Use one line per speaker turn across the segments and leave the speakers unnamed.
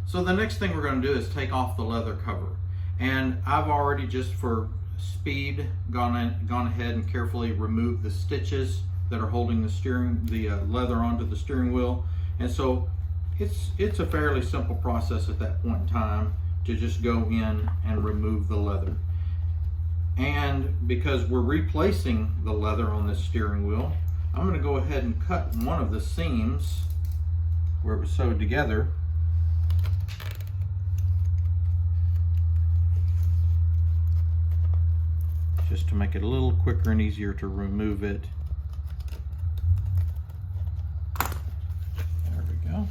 So the next thing we're going to do is take off the leather cover. And I've already, just for speed, gone ahead and carefully removed the stitches that are holding the leather onto the steering wheel. And so it's a fairly simple process at that point in time to just go in and remove the leather. And because we're replacing the leather on this steering wheel, I'm going to go ahead and cut one of the seams where it was sewed together. Just to make it a little quicker and easier to remove it. There we go.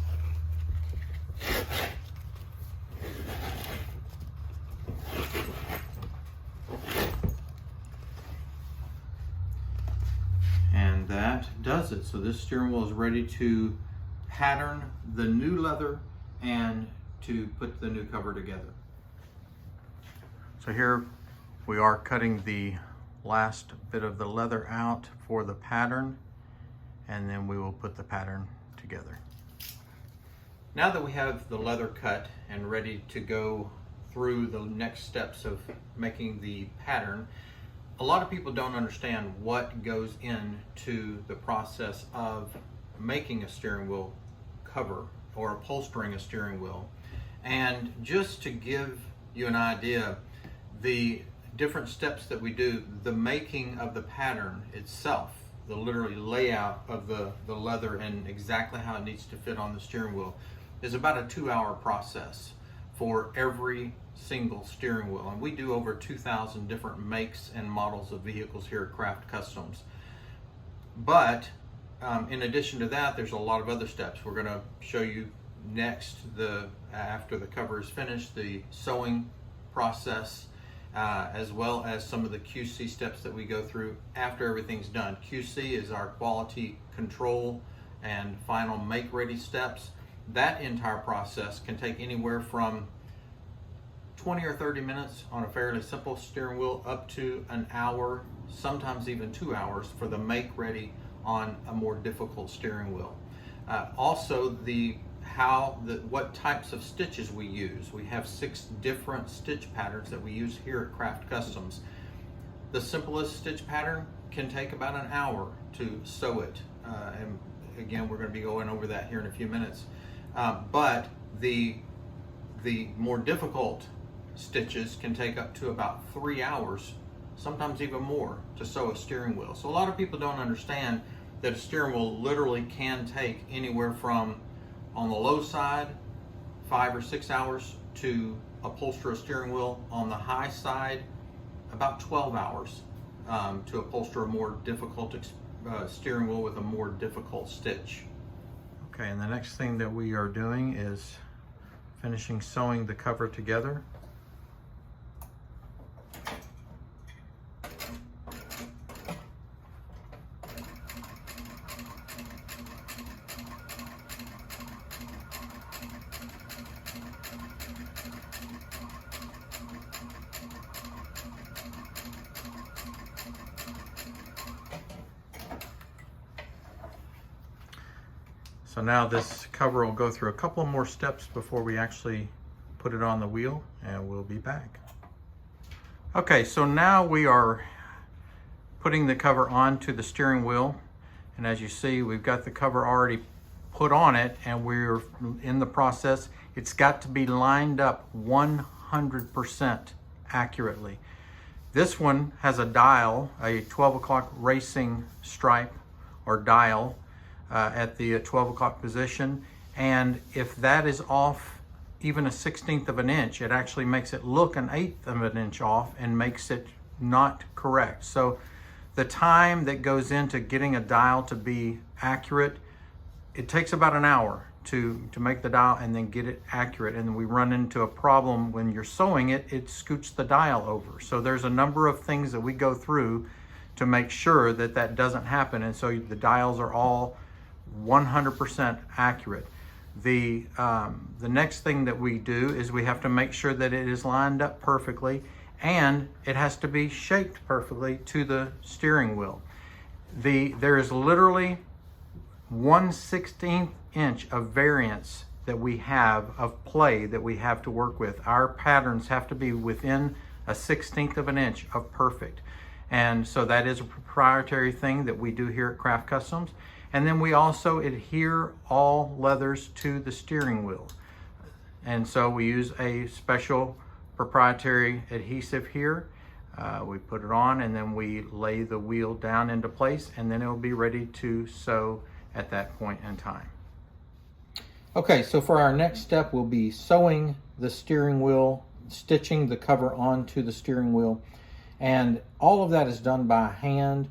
And that does it. So this steering wheel is ready to pattern the new leather and to put the new cover together. So here we are cutting the last bit of the leather out for the pattern, and then we will put the pattern together. Now that we have the leather cut and ready to go through the next steps of making the pattern, a lot of people don't understand what goes into the process of making a steering wheel cover or upholstering a steering wheel. And just to give you an idea, the different steps that we do, the making of the pattern itself, the literally layout of the leather and exactly how it needs to fit on the steering wheel, is about a 2-hour process for every single steering wheel. And we do over 2,000 different makes and models of vehicles here at Craft Customs. But in addition to that, there's a lot of other steps. We're going to show you next, after the cover is finished, the sewing process, as well as some of the QC steps that we go through after everything's done. QC is our quality control and final make ready steps. That entire process can take anywhere from 20 or 30 minutes on a fairly simple steering wheel up to an hour, sometimes even 2 hours for the make ready on a more difficult steering wheel. Also, what types of stitches we use. We have 6 different stitch patterns that we use here at Craft Customs. The simplest stitch pattern can take about an hour to sew it. And again, we're going to be going over that here in a few minutes. But the more difficult stitches can take up to about 3 hours, sometimes even more, to sew a steering wheel. So a lot of people don't understand that a steering wheel literally can take anywhere from, on the low side, 5 or 6 hours to upholster a steering wheel. On the high side, about 12 hours to upholster a more difficult steering wheel with a more difficult stitch. Okay, and the next thing that we are doing is finishing sewing the cover together. So now this cover will go through a couple more steps before we actually put it on the wheel, and we'll be back. Okay, so now we are putting the cover onto the steering wheel, and as you see, we've got the cover already put on it, and we're in the process. It's got to be lined up 100% accurately. This one has a dial, a 12 o'clock racing stripe or dial at the 12 o'clock position, and if that is off even a 1/16 of an inch, it actually makes it look an 1/8 of an inch off and makes it not correct. So the time that goes into getting a dial to be accurate, it takes about an hour to make the dial and then get it accurate. And we run into a problem when you're sewing it, it scoots the dial over. So there's a number of things that we go through to make sure that that doesn't happen. And so the dials are all 100% accurate. The next thing that we do is we have to make sure that it is lined up perfectly, and it has to be shaped perfectly to the steering wheel. There is literally 1/16 inch of variance that we have of play that we have to work with. Our patterns have to be within a 1/16 of an inch of perfect. And so that is a proprietary thing that we do here at Craft Customs. And then we also adhere all leathers to the steering wheel. And so we use a special proprietary adhesive here. We put it on and then we lay the wheel down into place, and then it will be ready to sew at that point in time. Okay, so for our next step, we'll be sewing the steering wheel, stitching the cover onto the steering wheel, and all of that is done by hand.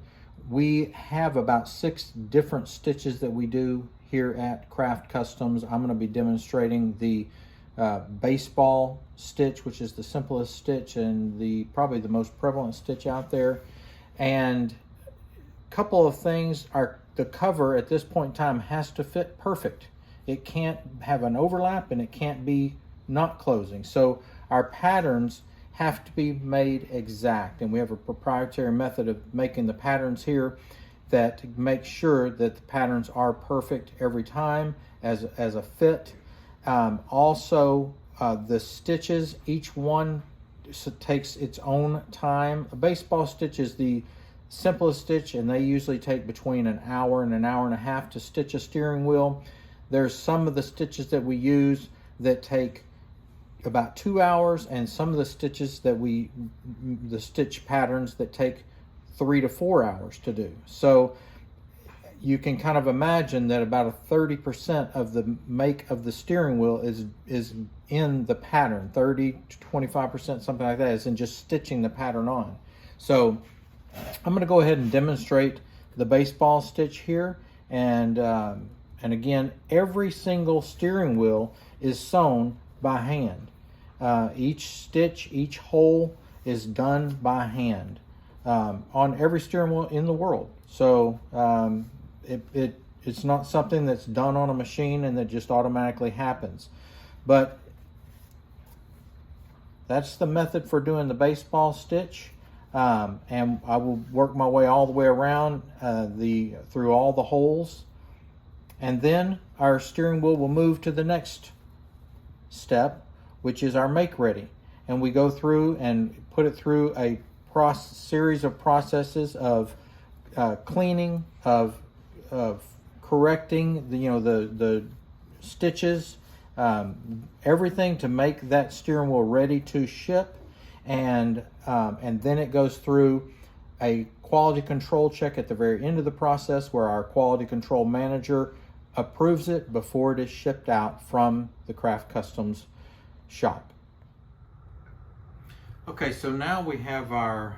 We have about 6 different stitches that we do here at Craft Customs. I'm going to be demonstrating the baseball stitch, which is the simplest stitch and probably the most prevalent stitch out there. And a couple of things are, the cover at this point in time has to fit perfect. It can't have an overlap and it can't be not closing. So our patterns have to be made exact, and we have a proprietary method of making the patterns here that makes sure that the patterns are perfect every time as a fit. Also, the stitches, each one takes its own time. A baseball stitch is the simplest stitch, and they usually take between an hour and an hour and a half to stitch a steering wheel. There's some of the stitches that we use that take about 2 hours, and some of the stitches that the stitch patterns that take 3 to 4 hours to do. So you can kind of imagine that about 30% of the make of the steering wheel is in the pattern. 30 to 25%, something like that, is in just stitching the pattern on. So I'm going to go ahead and demonstrate the baseball stitch here, and again, every single steering wheel is sewn by hand. Each stitch, each hole is done by hand on every steering wheel in the world. So it's not something that's done on a machine and that just automatically happens. But that's the method for doing the baseball stitch. And I will work my way all the way around through all the holes. And then our steering wheel will move to the next step, which is our make ready. And we go through and put it through a series of processes of cleaning, of correcting the stitches, everything to make that steering wheel ready to ship. And then it goes through a quality control check at the very end of the process, where our quality control manager approves it before it is shipped out from the Craft Customs shop. Okay, so now we have our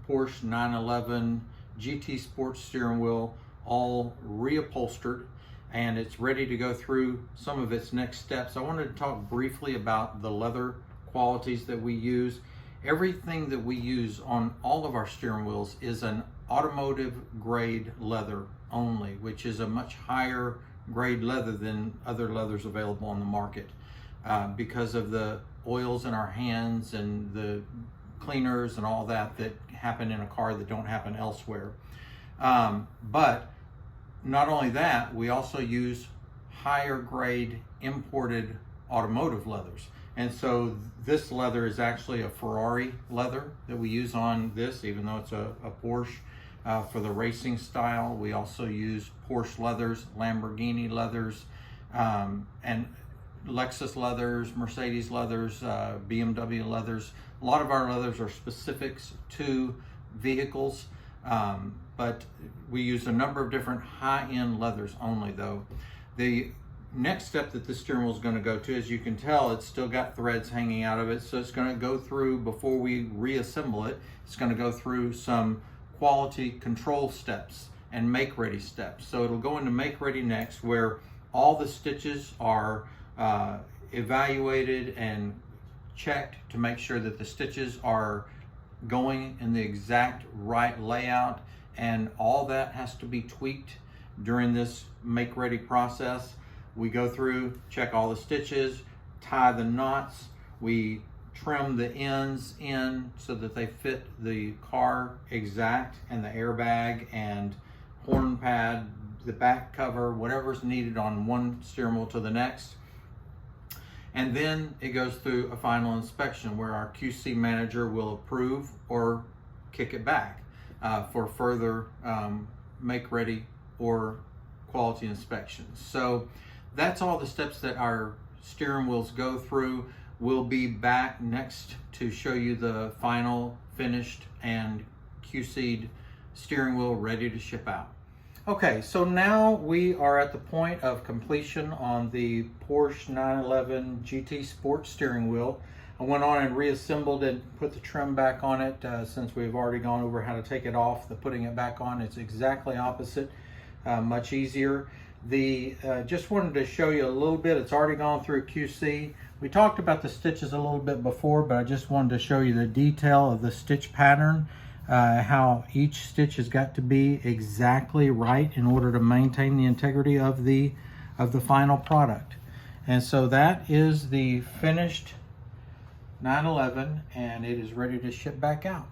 Porsche 911 GT Sports steering wheel all reupholstered, and it's ready to go through some of its next steps. I wanted to talk briefly about the leather qualities that we use. Everything that we use on all of our steering wheels is an automotive grade leather only, which is a much higher grade leather than other leathers available on the market, because of the oils in our hands and the cleaners and all that happen in a car that don't happen elsewhere. But not only that, we also use higher grade imported automotive leathers. And so this leather is actually a Ferrari leather that we use on this, even though it's a Porsche. For the racing style, we also use Porsche leathers, Lamborghini leathers, and Lexus leathers, Mercedes leathers, BMW leathers. A lot of our leathers are specifics to vehicles, but we use a number of different high-end leathers only, though. The next step that the steering wheel is going to go to, as you can tell, it's still got threads hanging out of it, so it's going to go through, before we reassemble it, it's going to go through some quality control steps and make ready steps. So it'll go into make ready next, where all the stitches are evaluated and checked to make sure that the stitches are going in the exact right layout, and all that has to be tweaked during this make ready process. We go through, check all the stitches, tie the knots, we trim the ends in so that they fit the car exact, and the airbag and horn pad, the back cover, whatever's needed on one steering wheel to the next. And then it goes through a final inspection where our QC manager will approve or kick it back for further make ready or quality inspections. So that's all the steps that our steering wheels go through. We'll be back next to show you the final finished and QC'd steering wheel ready to ship out. Okay, so now we are at the point of completion on the Porsche 911 GT Sport steering wheel. I went on and reassembled it, put the trim back on it since we've already gone over how to take it off. The putting it back on, it's exactly opposite, much easier. Just wanted to show you a little bit. It's already gone through QC. We talked about the stitches a little bit before, but I just wanted to show you the detail of the stitch pattern. How each stitch has got to be exactly right in order to maintain the integrity of the final product. And so that is the finished 911, and it is ready to ship back out.